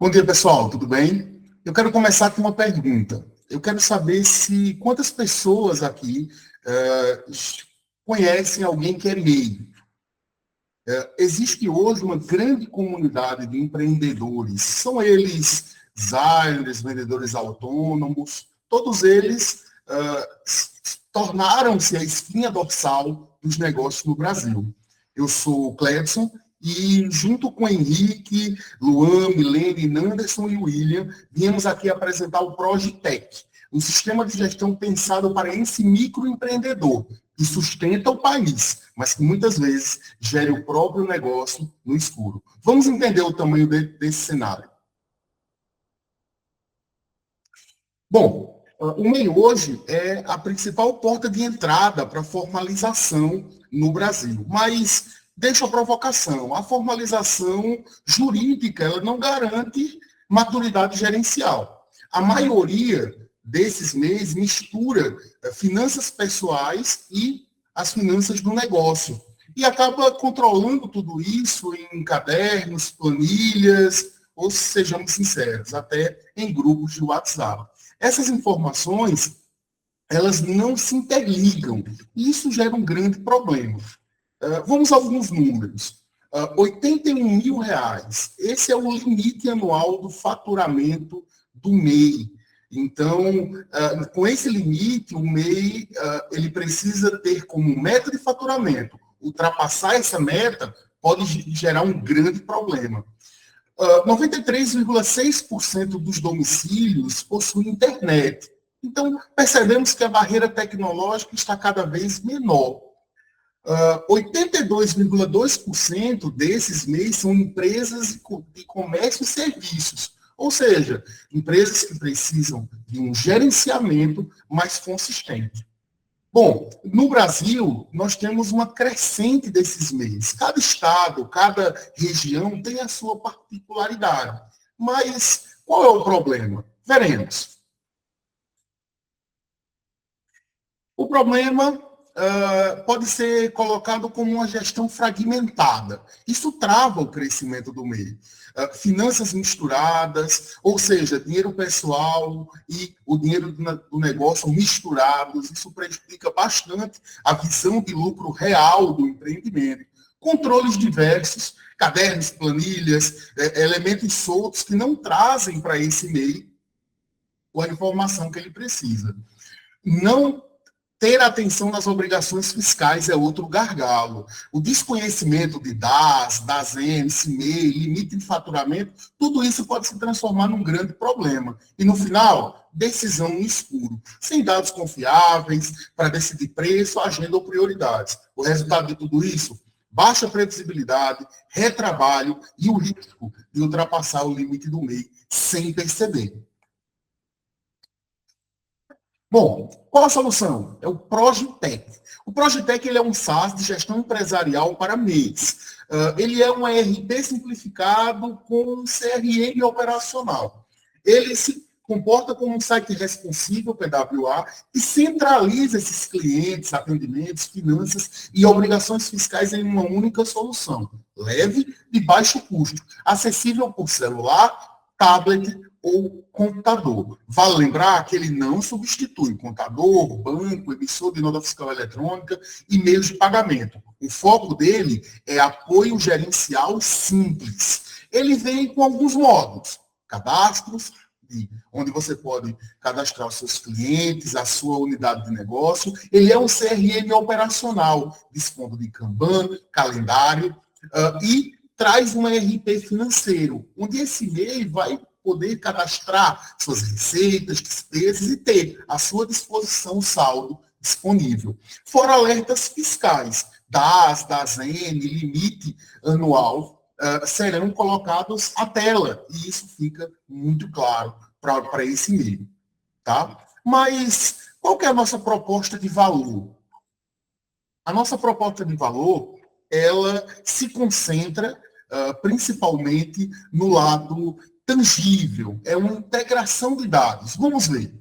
Bom dia, pessoal, tudo bem? Eu quero começar com uma pergunta. Eu quero saber se quantas pessoas aqui eh, conhecem alguém que é MEI. Existe hoje uma grande comunidade de empreendedores. São eles designers, vendedores autônomos, todos eles tornaram-se a espinha dorsal dos negócios no Brasil. Eu sou o Cledson e, junto com Henrique, Luan, Milene, Nanderson e William, viemos aqui apresentar o Progitec, um sistema de gestão pensado para esse microempreendedor que sustenta o país, mas que muitas vezes gera o próprio negócio no escuro. Vamos entender o tamanho desse cenário. Bom, o MEI hoje é a principal porta de entrada para a formalização no Brasil, mas deixa a provocação. A formalização jurídica ela não garante maturidade gerencial. A maioria desses MEIs mistura finanças pessoais e as finanças do negócio. E acaba controlando tudo isso em cadernos, planilhas, ou sejamos sinceros, até em grupos de WhatsApp. Essas informações, elas não se interligam. E isso gera um grande problema. Vamos a alguns números. R$ 81 mil. Esse é o limite anual do faturamento do MEI. Então, com esse limite, o MEI ele precisa ter como meta de faturamento. Ultrapassar essa meta pode gerar um grande problema. 93,6% dos domicílios possuem internet. Então, percebemos que a barreira tecnológica está cada vez menor. 82,2% desses MEIs são empresas de comércio e serviços, ou seja, empresas que precisam de um gerenciamento mais consistente. Bom, no Brasil, nós temos uma crescente desses MEIs. Cada estado, cada região tem a sua particularidade. Mas qual é o problema? Veremos. O problema pode ser colocado como uma gestão fragmentada. Isso trava o crescimento do MEI. Finanças misturadas, ou seja, dinheiro pessoal e o dinheiro do negócio misturados, isso prejudica bastante a visão de lucro real do empreendimento. Controles diversos, cadernos, planilhas, elementos soltos que não trazem para esse MEI a informação que ele precisa. Não ter atenção nas obrigações fiscais é outro gargalo. O desconhecimento de DAS, DASN, CIMEI, limite de faturamento, tudo isso pode se transformar num grande problema. E no final, decisão no escuro, sem dados confiáveis para decidir preço, agenda ou prioridades. O resultado de tudo isso? Baixa previsibilidade, retrabalho e o risco de ultrapassar o limite do MEI sem perceber. Bom, qual a solução? É o Progitec. O Progitec ele é um SaaS de gestão empresarial para MEIs. Ele é um ERP simplificado com um CRM operacional. Ele se comporta como um site responsível, PWA, e centraliza esses clientes, atendimentos, finanças e obrigações fiscais em uma única solução. Leve, de baixo custo, acessível por celular, tablet ou computador. Vale lembrar que ele não substitui contador, banco, emissor de nota fiscal eletrônica e meios de pagamento. O foco dele é apoio gerencial simples. Ele vem com alguns módulos, cadastros, onde você pode cadastrar os seus clientes, a sua unidade de negócio. Ele é um CRM operacional, dispondo de Kanban, calendário, e traz um ERP financeiro, onde esse MEI vai poder cadastrar suas receitas, despesas e ter à sua disposição o saldo disponível. Fora alertas fiscais, DAS, DASN, limite anual, serão colocados à tela, e isso fica muito claro para esse MEI. Tá? Mas qual que é a nossa proposta de valor? A nossa proposta de valor, ela se concentra principalmente no lado tangível, é uma integração de dados. Vamos ver.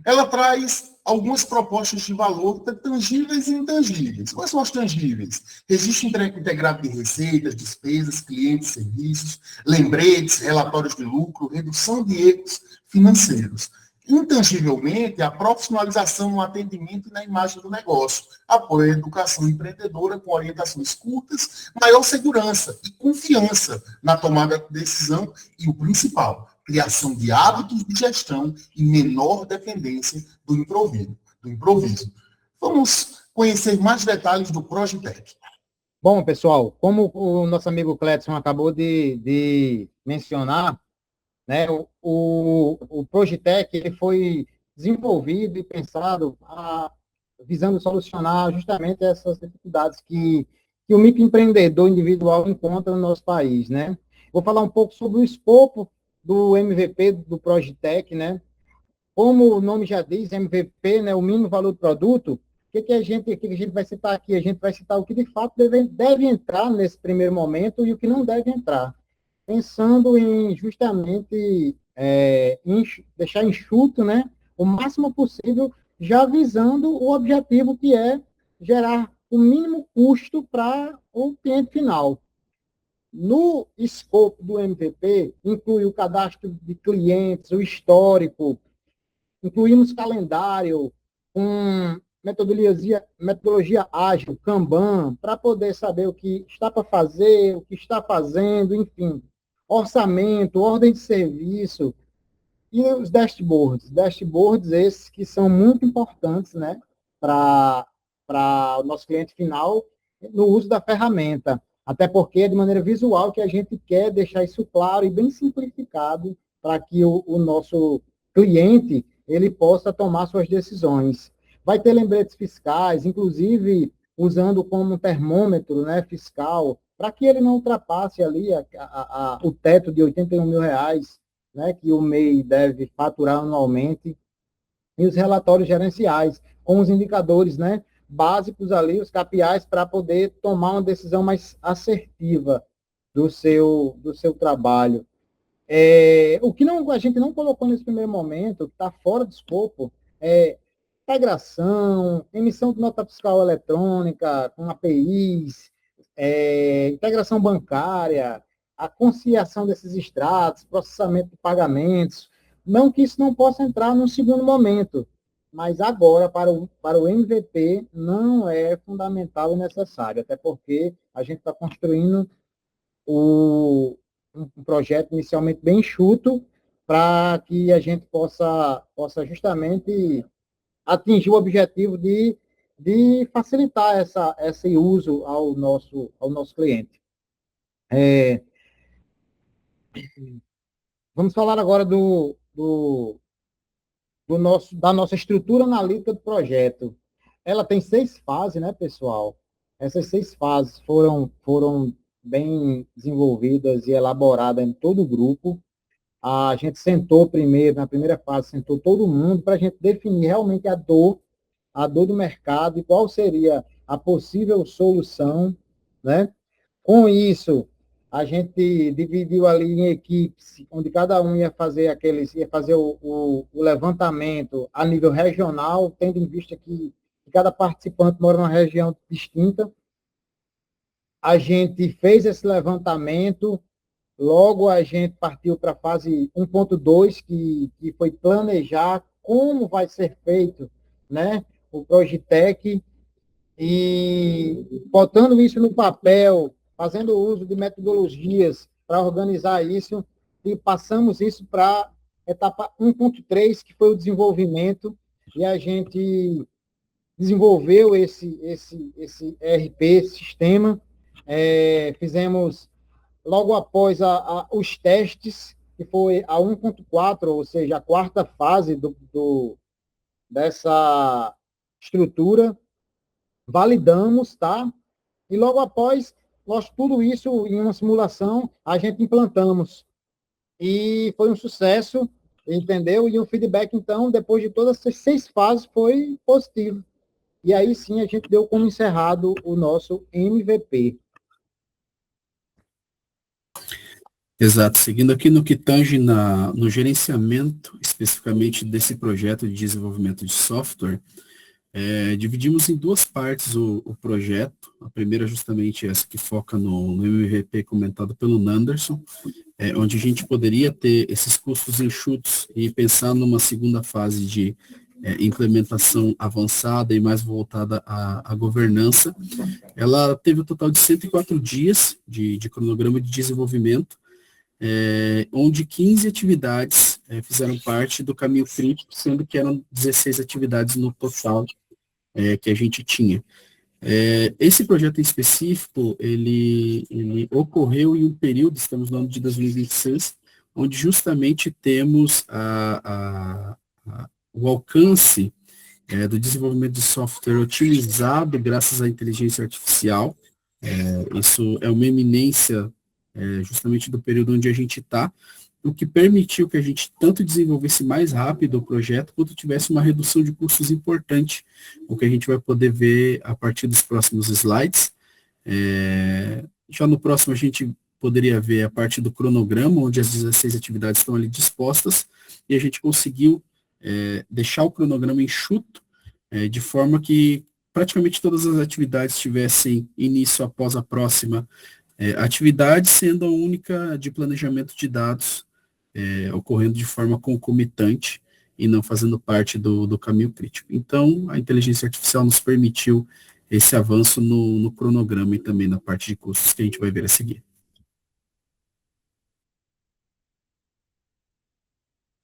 Ela traz algumas propostas de valor tangíveis e intangíveis. Quais são as tangíveis? Registro integrado de receitas, despesas, clientes, serviços, lembretes, relatórios de lucro, redução de erros financeiros. Intangivelmente, a profissionalização no atendimento e na imagem do negócio, apoio à educação empreendedora com orientações curtas, maior segurança e confiança na tomada de decisão e o principal, criação de hábitos de gestão e menor dependência do improviso. Vamos conhecer mais detalhes do Progitec. Bom, pessoal, como o nosso amigo Cledson acabou de mencionar, né, o Progitec ele foi desenvolvido e pensado visando solucionar justamente essas dificuldades que o microempreendedor individual encontra no nosso país, né? Vou falar um pouco sobre o escopo do MVP do Progitec, né? Como o nome já diz, MVP, né, o mínimo valor do produto. O que a gente vai citar aqui? A gente vai citar o que de fato deve entrar nesse primeiro momento e o que não deve entrar, pensando em justamente deixar enxuto, né, o máximo possível, já visando o objetivo que é gerar o mínimo custo para o cliente final. No escopo do MVP, inclui o cadastro de clientes, o histórico, incluímos calendário, com metodologia ágil, Kanban, para poder saber o que está para fazer, o que está fazendo, enfim, orçamento, ordem de serviço, e os dashboards esses que são muito importantes, né, para o nosso cliente final no uso da ferramenta, até porque é de maneira visual que a gente quer deixar isso claro e bem simplificado para que o nosso cliente ele possa tomar suas decisões. Vai ter lembretes fiscais, inclusive usando como termômetro, né, fiscal, para que ele não ultrapasse ali o teto de R$ 81.000, né, que o MEI deve faturar anualmente, e os relatórios gerenciais, com os indicadores, né, básicos ali, os KPIs, para poder tomar uma decisão mais assertiva do seu trabalho. O que a gente não colocou nesse primeiro momento, que está fora do escopo, é integração, emissão de nota fiscal eletrônica, com APIs, integração bancária, a conciliação desses extratos, processamento de pagamentos. Não que isso não possa entrar num segundo momento, mas agora, para o MVP, não é fundamental e necessário, até porque a gente está construindo um projeto inicialmente bem enxuto para que a gente possa justamente atingir o objetivo de facilitar esse uso ao nosso cliente. Vamos falar agora da nossa estrutura analítica do projeto. Ela tem 6 fases, né, pessoal? Essas 6 fases foram bem desenvolvidas e elaboradas em todo o grupo. A gente sentou primeiro, na primeira fase, sentou todo mundo para a gente definir realmente a dor do mercado e qual seria a possível solução, né? Com isso, a gente dividiu ali em equipes, onde cada um ia fazer o levantamento a nível regional, tendo em vista que cada participante mora numa região distinta. A gente fez esse levantamento, logo a gente partiu para a fase 1.2, que foi planejar como vai ser feito, né, o Progitec, e botando isso no papel, fazendo uso de metodologias para organizar isso, e passamos isso para a etapa 1.3, que foi o desenvolvimento, e a gente desenvolveu esse ERP, esse sistema, fizemos logo após os testes, que foi a 1.4, ou seja, a quarta fase dessa estrutura, validamos, tá? E logo após, tudo isso em uma simulação, a gente implantamos. E foi um sucesso, entendeu? E o feedback, então, depois de todas essas 6 fases, foi positivo. E aí sim a gente deu como encerrado o nosso MVP. Exato. Seguindo aqui no que tange no gerenciamento, especificamente desse projeto de desenvolvimento de software, dividimos em duas partes o projeto. A primeira justamente essa que foca no MVP comentado pelo Nanderson, onde a gente poderia ter esses custos enxutos e pensar numa segunda fase de implementação avançada e mais voltada à governança. Ela teve um total de 104 dias de cronograma de desenvolvimento, onde 15 atividades fizeram parte do caminho crítico, sendo que eram 16 atividades no total que a gente tinha. Esse projeto em específico, ele ocorreu em um período, estamos no ano de 2026, onde justamente temos o alcance do desenvolvimento de software otimizado graças à inteligência artificial. Isso é uma eminência justamente do período onde a gente está, o que permitiu que a gente tanto desenvolvesse mais rápido o projeto, quanto tivesse uma redução de custos importante, o que a gente vai poder ver a partir dos próximos slides. Já no próximo a gente poderia ver a parte do cronograma, onde as 16 atividades estão ali dispostas, e a gente conseguiu deixar o cronograma enxuto, de forma que praticamente todas as atividades tivessem início após a próxima atividade, sendo a única de planejamento de dados ocorrendo de forma concomitante e não fazendo parte do caminho crítico. Então, a inteligência artificial nos permitiu esse avanço no cronograma e também na parte de custos que a gente vai ver a seguir.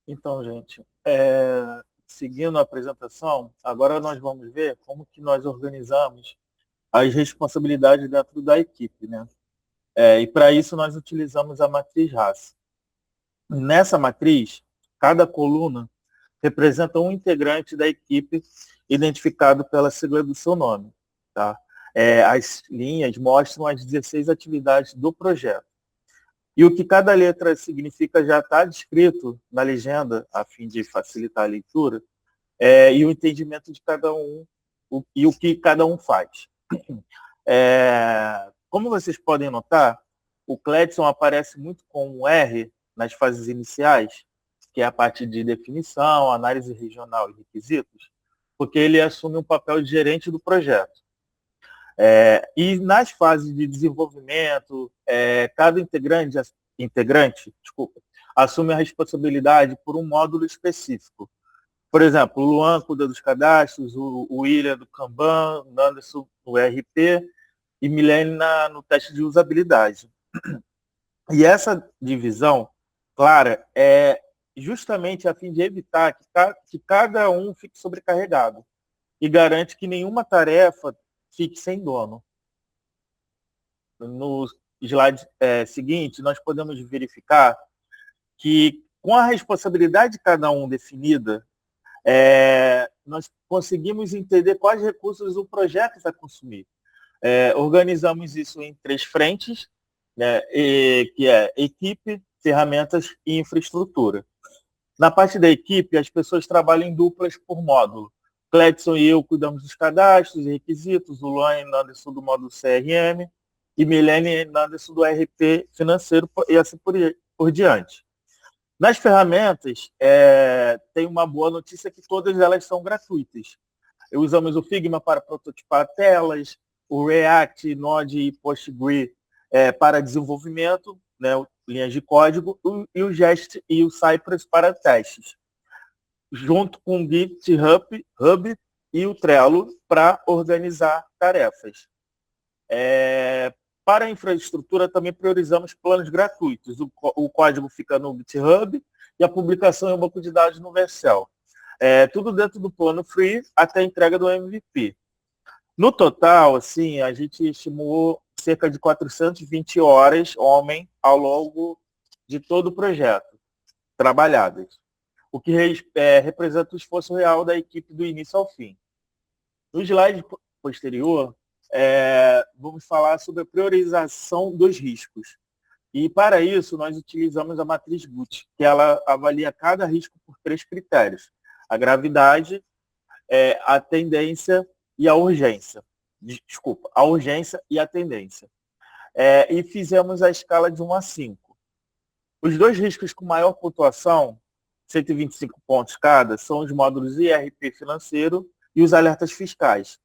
Então, gente, seguindo a apresentação, agora nós vamos ver como que nós organizamos as responsabilidades dentro da equipe, né? E para isso nós utilizamos a matriz RACE. Nessa matriz, cada coluna representa um integrante da equipe identificado pela sigla do seu nome. Tá? As linhas mostram as 16 atividades do projeto. E o que cada letra significa já está descrito na legenda, a fim de facilitar a leitura, e o entendimento de cada um, e o que cada um faz. Como vocês podem notar, o Cledson aparece muito com um R nas fases iniciais, que é a parte de definição, análise regional e requisitos, porque ele assume um papel de gerente do projeto. E nas fases de desenvolvimento, cada integrante assume a responsabilidade por um módulo específico. Por exemplo, o Luan cuida dos cadastros, o William do Kanban, o Nanderson no ERP e Milene no teste de usabilidade. E essa divisão clara é justamente a fim de evitar que cada um fique sobrecarregado e garante que nenhuma tarefa fique sem dono. No slide seguinte, nós podemos verificar que, com a responsabilidade de cada um definida, nós conseguimos entender quais recursos o projeto vai consumir. Organizamos isso em 3 frentes, né, que é equipe, ferramentas e infraestrutura. Na parte da equipe, as pessoas trabalham em duplas por módulo. Cledson e eu cuidamos dos cadastros e requisitos, o Luan e Nanderson do módulo CRM, e Milene e Nanderson do RP financeiro, e assim por diante. Nas ferramentas, tem uma boa notícia que todas elas são gratuitas. Usamos o Figma para prototipar telas, o React, Node e Postgre para desenvolvimento, né, linhas de código, e o Jest e o Cypress para testes, junto com o GitHub e o Trello para organizar tarefas. Para a infraestrutura, também priorizamos planos gratuitos. O código fica no GitHub e a publicação em um banco de dados no Vercel. Tudo dentro do plano free até a entrega do MVP. No total, assim, a gente estimou cerca de 420 horas homem ao longo de todo o projeto, trabalhadas, o que representa o esforço real da equipe do início ao fim. No slide posterior, vamos falar sobre a priorização dos riscos. E, para isso, nós utilizamos a matriz GUT, que ela avalia cada risco por 3 critérios: a gravidade, a tendência e a urgência. Desculpa, a urgência e a tendência. E fizemos a escala de 1 a 5. Os dois riscos com maior pontuação, 125 pontos cada, são os módulos IRP financeiro e os alertas fiscais.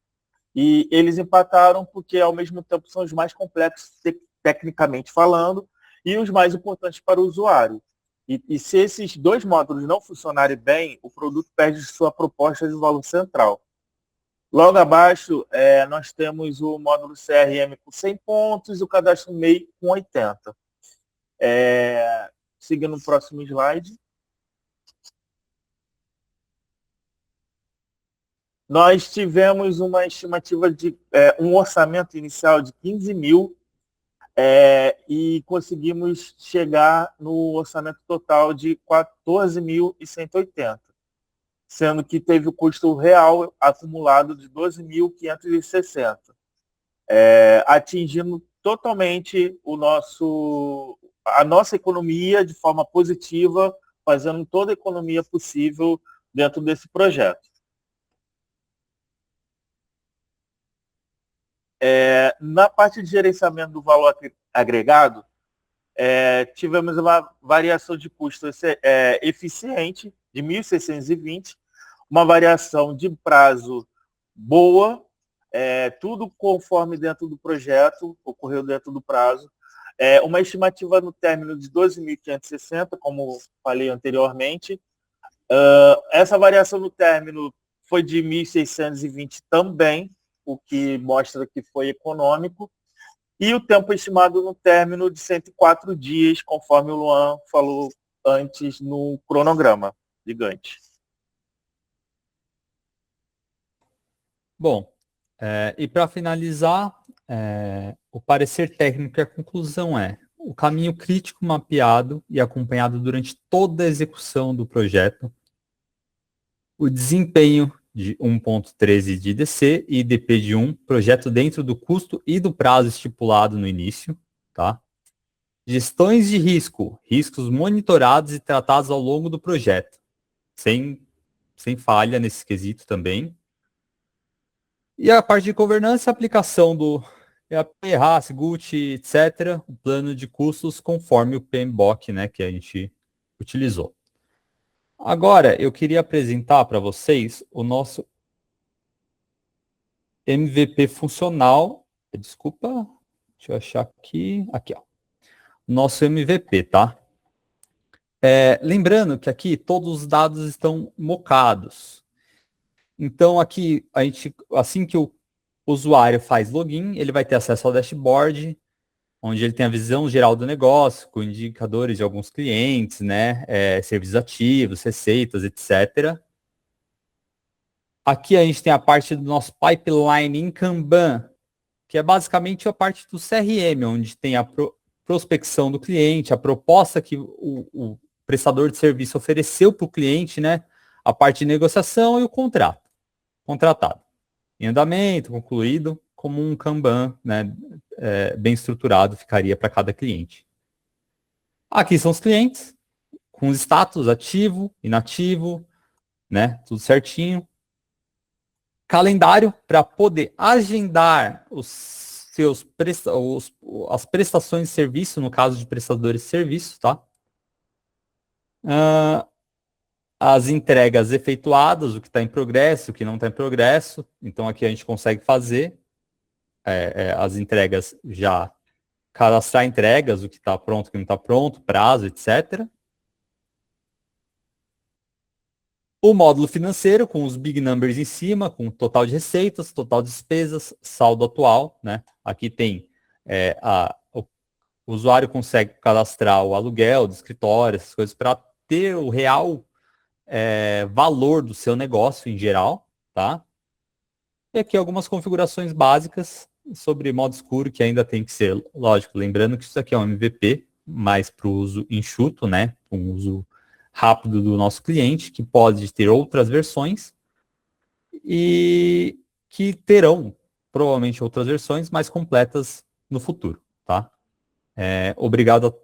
E eles empataram porque, ao mesmo tempo, são os mais complexos, tecnicamente falando, e os mais importantes para o usuário. E se esses dois módulos não funcionarem bem, o produto perde sua proposta de valor central. Logo abaixo, nós temos o módulo CRM com 100 pontos e o cadastro MEI com 80. Seguindo o próximo slide. Nós tivemos uma estimativa de um orçamento inicial de 15 mil e conseguimos chegar no orçamento total de 14.180, sendo que teve o custo real acumulado de 12.560, atingindo totalmente a nossa economia de forma positiva, fazendo toda a economia possível dentro desse projeto. Na parte de gerenciamento do valor agregado, tivemos uma variação de custo eficiente de 1.620, uma variação de prazo boa, tudo conforme dentro do projeto, ocorreu dentro do prazo, uma estimativa no término de 12.560, como falei anteriormente. Essa variação no término foi de 1.620 também, o que mostra que foi econômico, e o tempo estimado no término de 104 dias, conforme o Luan falou antes no cronograma gigante. Bom, e para finalizar, o parecer técnico e a conclusão o caminho crítico mapeado e acompanhado durante toda a execução do projeto, o desempenho de 1.13 de IDC e IDP de 1, projeto dentro do custo e do prazo estipulado no início, tá? Gestões de riscos monitorados e tratados ao longo do projeto, sem falha nesse quesito também. E a parte de governança, aplicação do EAP, RAS, GUT, etc., o plano de custos conforme o PMBOK, né, que a gente utilizou. Agora, eu queria apresentar para vocês o nosso MVP funcional. Desculpa, deixa eu achar aqui. Aqui, ó. Nosso MVP, tá? Lembrando que aqui todos os dados estão mocados. Então, aqui, assim que o usuário faz login, ele vai ter acesso ao dashboard, onde ele tem a visão geral do negócio, com indicadores de alguns clientes, né, serviços ativos, receitas, etc. Aqui a gente tem a parte do nosso pipeline em Kanban, que é basicamente a parte do CRM, onde tem a prospecção do cliente, a proposta que o prestador de serviço ofereceu para o cliente, né, a parte de negociação e o contratado. Em andamento, concluído, como um Kanban, né, bem estruturado ficaria para cada cliente. Aqui são os clientes, com os status ativo, inativo, né, tudo certinho. Calendário para poder agendar as prestações de serviço, no caso de prestadores de serviço, tá? As entregas efetuadas, o que está em progresso, o que não está em progresso. Então, aqui a gente consegue fazer as entregas já, cadastrar entregas, o que está pronto, o que não está pronto, prazo, etc. O módulo financeiro, com os big numbers em cima, com total de receitas, total de despesas, saldo atual, né? Aqui tem o usuário consegue cadastrar o aluguel do escritório, essas coisas, para ter o real valor do seu negócio em geral, tá? E aqui algumas configurações básicas sobre modo escuro, que ainda tem que ser, lógico, lembrando que isso aqui é um MVP, mais para o uso enxuto, né? Um uso rápido do nosso cliente, que pode ter outras versões e que terão provavelmente outras versões mais completas no futuro, tá? Obrigado a